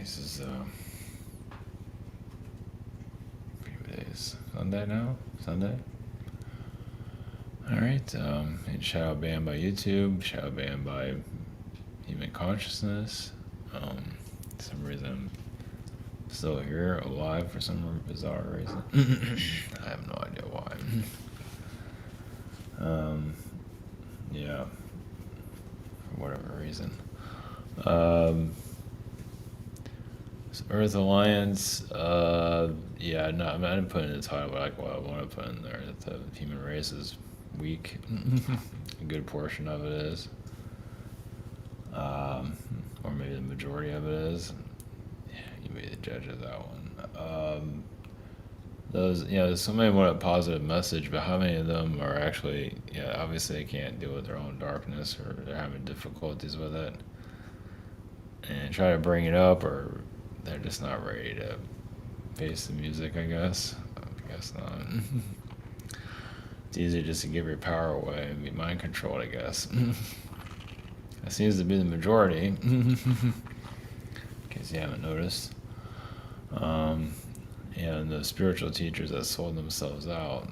This is few days. Sunday now? Sunday? Alright, shadow banned by YouTube, shadow banned by Human Consciousness. For some reason I'm still here, alive for some bizarre reason. I have no idea why. Yeah, for whatever reason. Earth Alliance, yeah, no, I mean, I didn't put it in the title, but what I want to put in there, that the human race is weak. A good portion of it is. Or maybe the majority of it is. Yeah, you be the judge of that one. There's so many want a positive message, but how many of them are actually, obviously they can't deal with their own darkness, or they're having difficulties with it, and try to bring it up, or they're just not ready to face the music, I guess. I guess not. It's easy just to give your power away and be mind controlled, I guess. That seems to be the majority, in case you haven't noticed. And the spiritual teachers that sold themselves out,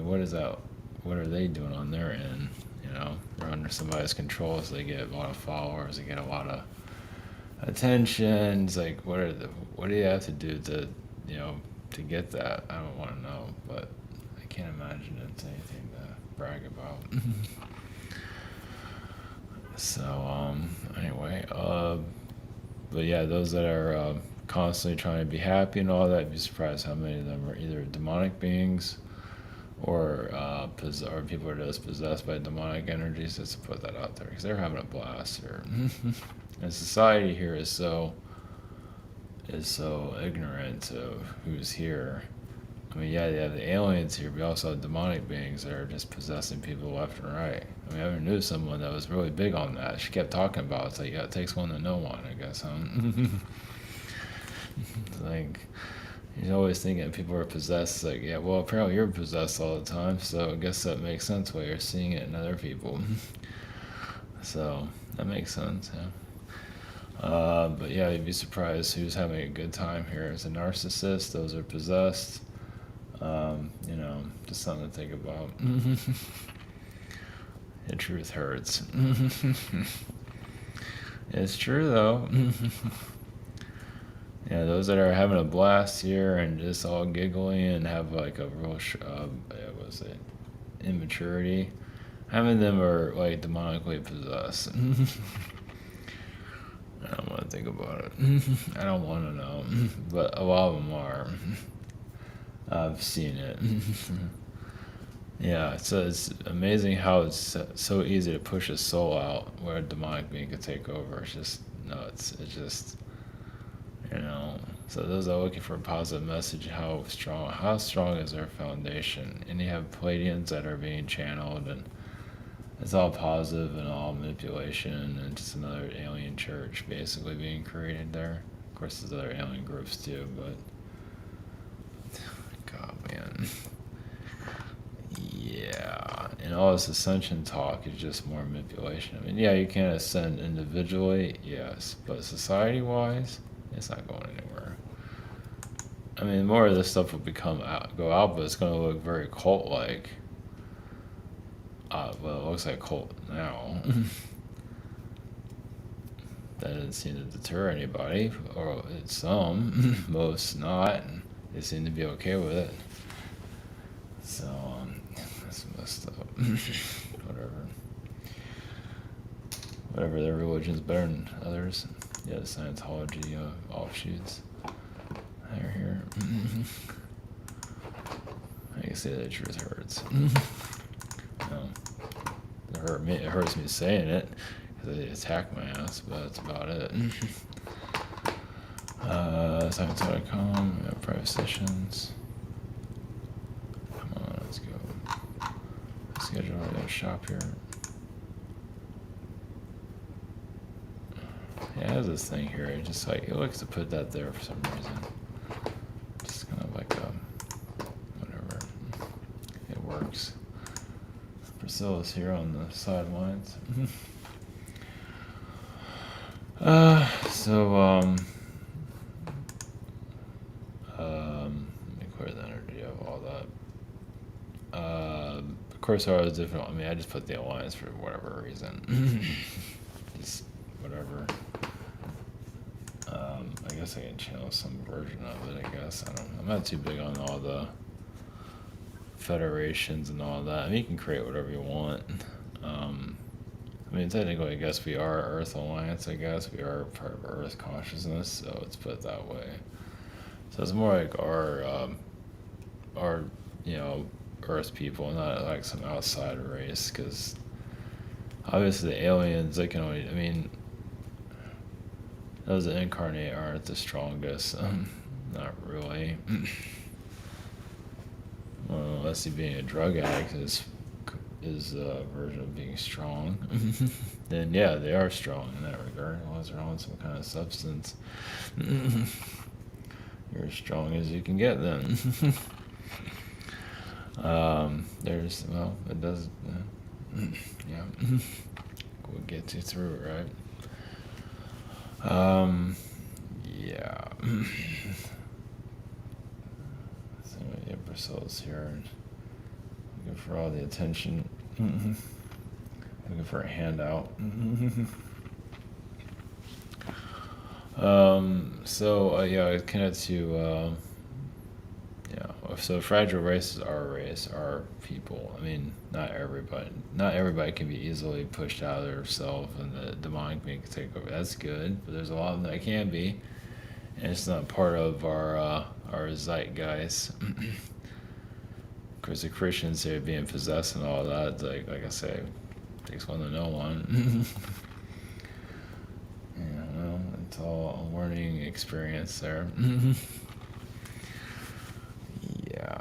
what is that? What are they doing on their end? They're under somebody's control, so they get a lot of followers, they get a lot of attention. It's like, what do you have to do to get that? I don't want to know, but I can't imagine it's anything to brag about. So, anyway, but yeah, those that are constantly trying to be happy and all that, you'd be surprised how many of them are either demonic beings or people are just possessed by demonic energies. Just to put that out there, because they're having a blast here. And society here is so ignorant of who's here. I mean, yeah, they have the aliens here, but also have demonic beings that are just possessing people left and right. I mean, I ever knew someone that was really big on that. She kept talking about it. It's like, it takes one to know one, I guess, huh? It's like, you're always thinking people are possessed. It's like, yeah, well, apparently you're possessed all the time, so I guess that makes sense why you're seeing it in other people. So, that makes sense, yeah. But yeah, you'd be surprised who's having a good time here. As a narcissist, those are possessed. Just something to think about. The truth hurts. It's true though. Yeah, those that are having a blast here and just all giggling and have like a real, immaturity. How many of them are like demonically possessed? I don't want to think about it. I don't want to know, but a lot of them are. I've seen it. Yeah, so it's amazing how it's so easy to push a soul out where a demonic being could take over. It's just nuts. It's just, so those that are looking for a positive message, how strong is their foundation? And you have Pleiadians that are being channeled, and it's all positive and all manipulation, and just another alien church basically being created there. Of course, there's other alien groups too, but God, man. Yeah, and all this ascension talk is just more manipulation. I mean, yeah, you can ascend individually, yes, but society-wise, it's not going anywhere. I mean, more of this stuff will go out, but it's going to look very cult-like. Well, it looks like cult now. That doesn't seem to deter anybody, or some, most not. They seem to be okay with it. So, that's messed up. Whatever, their religion's better than others. Yeah, the Scientology offshoots. They're here. I can say the truth hurts. It hurts me saying it, because they attack my ass, but that's about it. Science.com, we have private sessions. Come on, let's go. Schedule a shop here. Yeah, it has this thing here. It likes to put that there for some reason. Just kind of like whatever. It works. Priscilla's here on the sidelines. So let me clear the energy of all that. Of course, there are different. I mean, I just put the alliance for whatever reason. Just whatever. I guess I can channel some version of it. I guess I don't know. I'm not too big on all the federations and all that. I mean, you can create whatever you want. I mean, technically, I guess we are Earth Alliance. I guess we are part of Earth consciousness, so let's put it that way. So it's more like our Earth people, not like some outside race. Because obviously, the aliens, they can only. I mean, those that incarnate aren't the strongest. Not really. Well, unless he being a drug addict is a version of being strong, then yeah, they are strong in that regard. Unless they're on some kind of substance, you're as strong as you can get then. It does, yeah, we'll get you through it, right? Yeah. So many episodes here. Looking for all the attention. Looking for a handout. Yeah, connect to so fragile races are race, are people. I mean, not everybody can be easily pushed out of their self and the demonic being can take over. That's good, but there's a lot of them that can be, and it's not part of our zeitgeist. Of course, the Christians here being possessed and all that, like I say, takes one to know one. It's all a learning experience there. Yeah.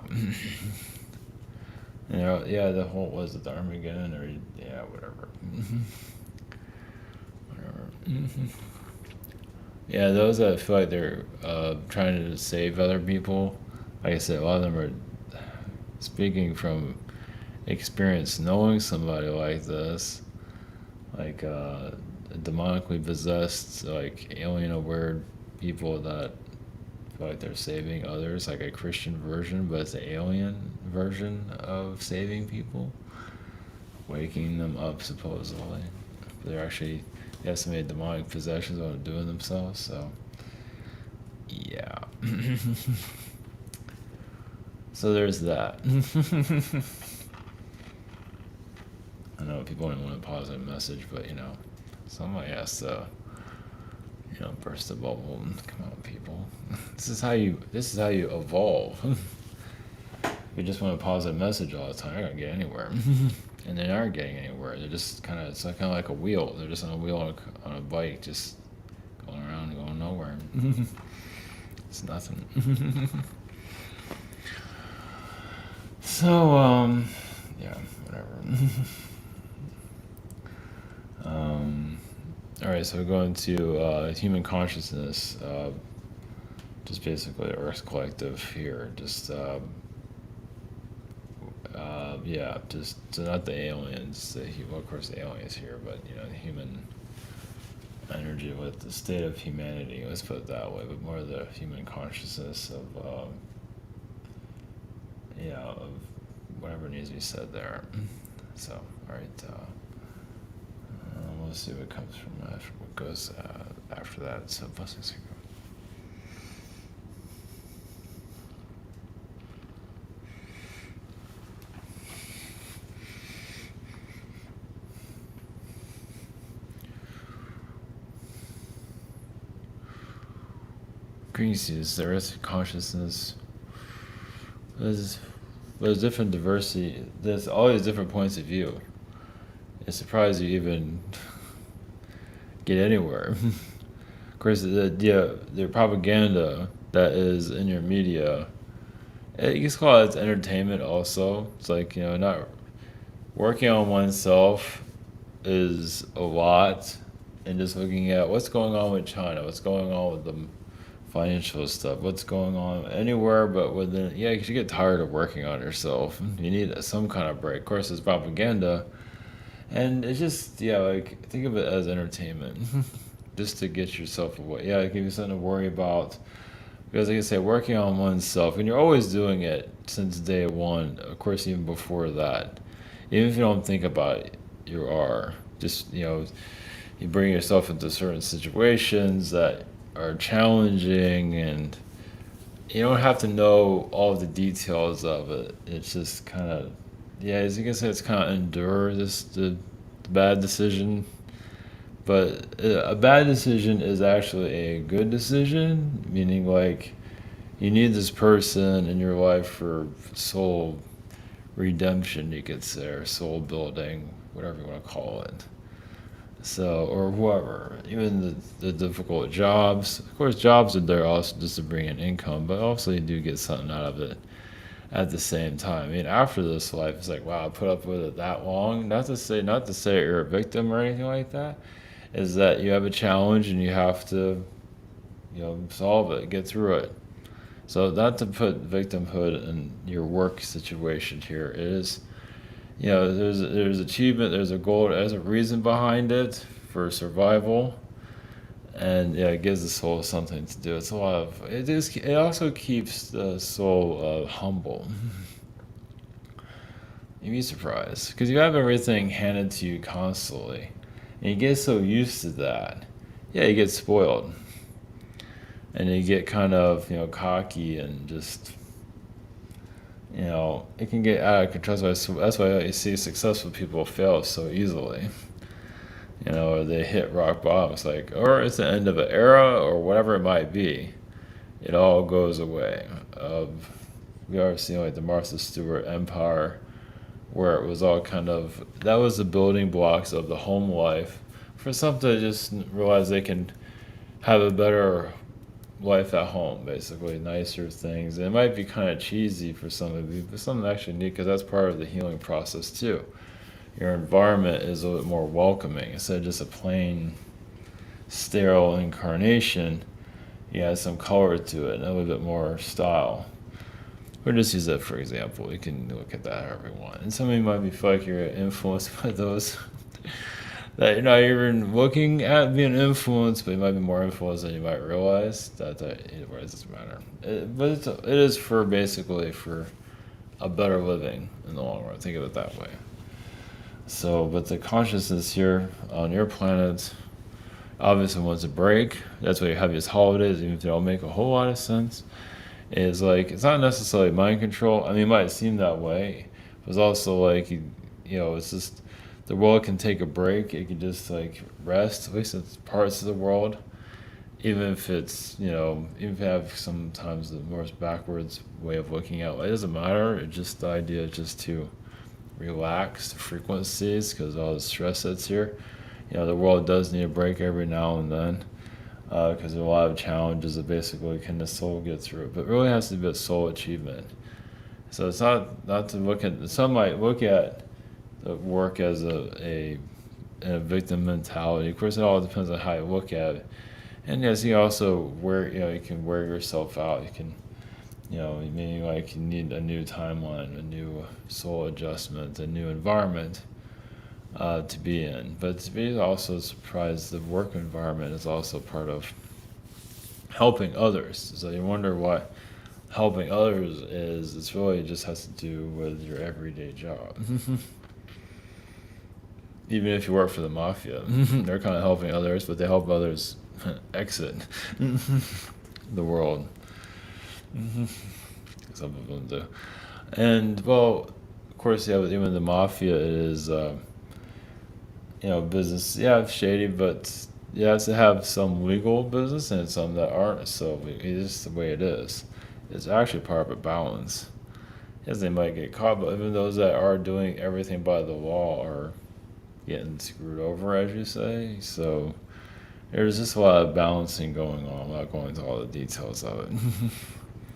The whole, was it the Armageddon, or, yeah, whatever. Whatever. Yeah, those that feel like they're trying to save other people, like I said, a lot of them are speaking from experience, knowing somebody like this, like demonically possessed, like alien aware people that feel like they're saving others, like a Christian version, but it's an alien version of saving people, waking them up supposedly. They're actually, they have so many demonic possessions on doing themselves, so yeah. So there's that. I know people don't want a positive message, but somebody has to, burst the bubble and come on, people. This is how you evolve. If you just want a positive message all the time, you're not gonna get anywhere. And they aren't getting anywhere. They're just it's kind of like a wheel. They're just on a wheel on a bike, just going around and going nowhere. It's nothing. So, yeah, whatever. All right, so we're going to human consciousness, just basically Earth Collective here. Just, just so not the aliens. Well, of course, the aliens here, but the human energy with the state of humanity. Let's put it that way. But more of the human consciousness of, of whatever needs to be said there. So, all right. We'll see what comes from what goes after that. So, blessings. Greece, the rest of consciousness. There's different diversity. There's always different points of view. It's surprised you even get anywhere. Of course, the propaganda that is in your media, you can call it entertainment also. It's like, not working on oneself is a lot, and just looking at what's going on with China, what's going on with the financial stuff, what's going on anywhere but within, because you get tired of working on yourself. You need some kind of break. Of course, it's propaganda. And it's just, think of it as entertainment. just to get yourself away. Yeah, give you something to worry about. Because like I say, working on oneself, and you're always doing it since day one. Of course, even before that, even if you don't think about it, you are just you bring yourself into certain situations that are challenging, and you don't have to know all the details of it. It's just kind of, yeah, as you can say, it's kind of endure the bad decision. But a bad decision is actually a good decision, meaning like you need this person in your life for soul redemption, you could say, or soul building, whatever you want to call it. So, or whoever, even the difficult jobs. Of course, jobs are there also just to bring in income, but also you do get something out of it at the same time. I mean, after this life, it's like, wow, I put up with it that long. Not to say you're a victim or anything like that. Is that you have a challenge and you have to, solve it, get through it. So not to put victimhood in your work situation here. It is, there's achievement, there's a goal, there's a reason behind it for survival, and yeah, it gives the soul something to do. It's a lot of it is. It also keeps the soul humble. You'd be surprised because you have everything handed to you constantly, and you get so used to that. Yeah, you get spoiled, and you get kind of cocky and just it can get out of control. That's why you see successful people fail so easily. Or they hit rock bottom. It's like, or it's the end of an era, or whatever it might be. It all goes away. We are seeing like the Martha Stewart Empire, where it was all kind of that was the building blocks of the home life for some to just realize they can have a better life at home, basically nicer things. And it might be kind of cheesy for some of you, but something actually neat because that's part of the healing process too. Your environment is a little bit more welcoming instead of just a plain sterile incarnation. You add some color to it and a little bit more style. Or just use that for example. You can look at that however you want. And some of you might be feel like you're influenced by those that you're not even looking at being influenced, but you might be more influenced than you might realize. Either way, it doesn't matter. But it is for basically for a better living in the long run. Think of it that way. So, but the consciousness here on your planet obviously wants a break. That's why you have these holidays, even if they don't make a whole lot of sense. Is like it's not necessarily mind control. I mean, it might seem that way, but it's also like it's just the world can take a break. It can just like rest. At least it's parts of the world, even if it's even if you have sometimes the most backwards way of looking at it. It doesn't matter. It's just the idea is just to relax the frequencies because all the stress that's here. The world does need a break every now and then because there are a lot of challenges that basically can the soul get through. But it really has to be a soul achievement. So it's not to look at. Some might look at the work as a victim mentality. Of course, it all depends on how you look at it. And yes, you also you can wear yourself out. You can meaning like you need a new timeline, a new soul adjustment, a new environment to be in. But to be also surprised, the work environment is also part of helping others. So you wonder what helping others is. It's really just has to do with your everyday job. Even if you work for the mafia, they're kind of helping others, but they help others exit the world. Some of them do. And, well, of course, yeah, even the mafia is, business, yeah, shady, but you have to have some legal business and some that aren't. So it's just the way it is. It's actually part of a balance. Yes, they might get caught, but even those that are doing everything by the law are getting screwed over, as you say. So there's just a lot of balancing going on. I'm not going into all the details of it.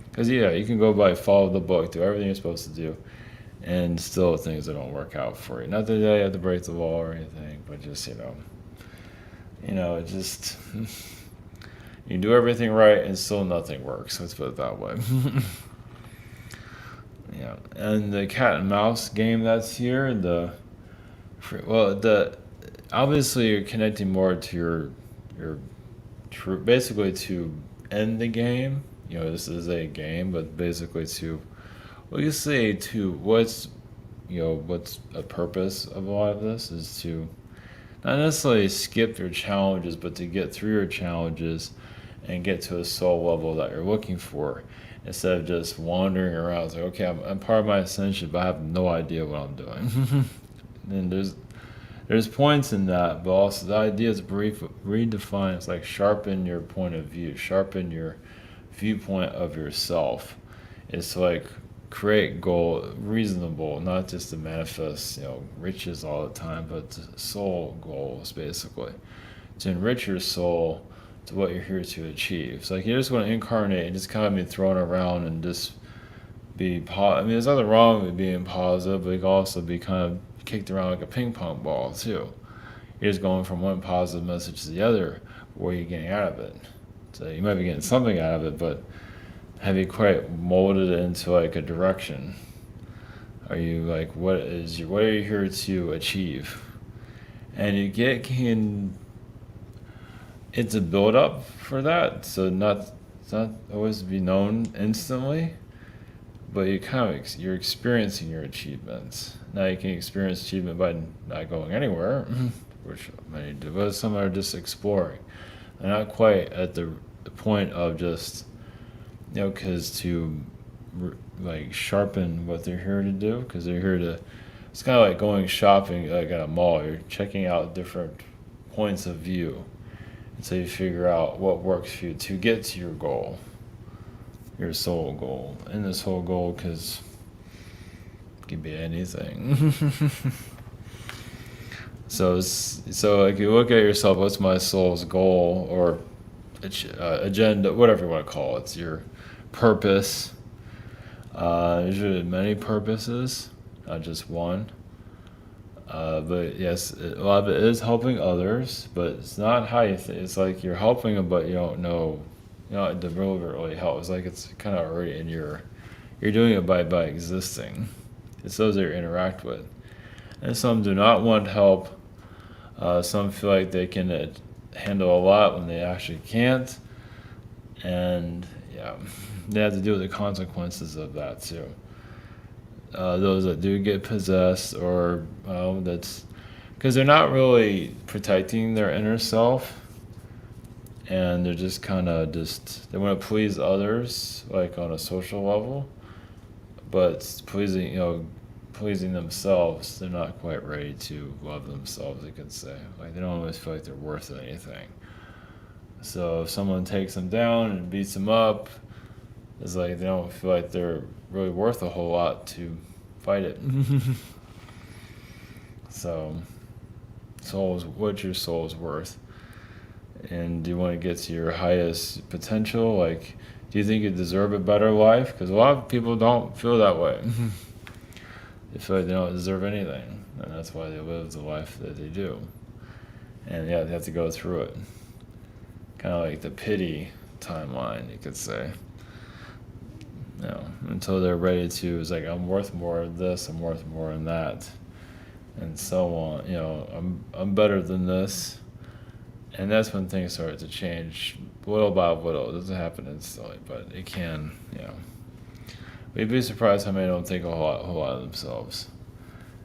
Because, yeah, you can go by, follow the book, do everything you're supposed to do, and still things that don't work out for you. Not that you have to break the law or anything, but just, it just, you do everything right and still nothing works. Let's put it that way. Yeah, and the cat and mouse game that's here, obviously you're connecting more to you're basically to end the game. This is a game, but basically to, well, you say to what's a purpose of a lot of this is to not necessarily skip your challenges, but to get through your challenges and get to a soul level that you're looking for, instead of just wandering around. It's like, okay, I'm part of my ascension, but I have no idea what I'm doing. And there's points in that, but also the idea is redefine. It's like sharpen your point of view, sharpen your viewpoint of yourself. It's like create goal reasonable, not just to manifest riches all the time, but soul goals, basically to enrich your soul to what you're here to achieve. It's like you just want to incarnate and just kind of be thrown around and just be there's nothing wrong with being positive, but you can also be kind of kicked around like a ping pong ball too. You're just going from one positive message to the other. What are you getting out of it? So you might be getting something out of it, but have you quite molded it into like a direction? Are you like, what are you here to achieve? And it's a build up for that, so it's not always be known instantly, but you're experiencing your achievements. Now you can experience achievement by not going anywhere, which many do, but some are just exploring. They're not quite at the point of just, because to like sharpen what they're here to do, because they're here to, it's kind of like going shopping like at a mall. You're checking out different points of view until you figure out what works for you to get to your goal, your soul goal. And this whole goal, because it can be anything. So like you look at yourself, what's my soul's goal or agenda, whatever you want to call it. It's your purpose. There's really many purposes, not just one. But yes, a lot of it is helping others, but it's not how you think. It's like you're helping them, but you don't know, it really help. It's like it's kind of already in you're doing it by existing. It's those that you interact with. And some do not want help. Some feel like they can handle a lot when they actually can't. And yeah, they have to deal with the consequences of that too. Those that do get possessed, or that's because they're not really protecting their inner self, and they're just kind of they want to please others, like on a social level, but pleasing themselves, they're not quite ready to love themselves, you could say. Like they don't always feel like they're worth anything. So if someone takes them down and beats them up, it's like they don't feel like they're really worth a whole lot to fight it. So, what your soul's worth, and do you want to get to your highest potential? Like, do you think you deserve a better life? Because a lot of people don't feel that way. They feel like they don't deserve anything, and that's why they live the life that they do. And yeah, they have to go through it. Kind of like the pity timeline, you could say. Until they're ready to, it's like, I'm worth more of this, I'm worth more of that, and so on. I'm better than this, and that's when things start to change little by little. It doesn't happen instantly, but it can. But you'd be surprised how many don't think a whole lot of themselves,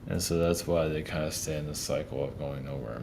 and so that's why they kind of stay in this cycle of going nowhere.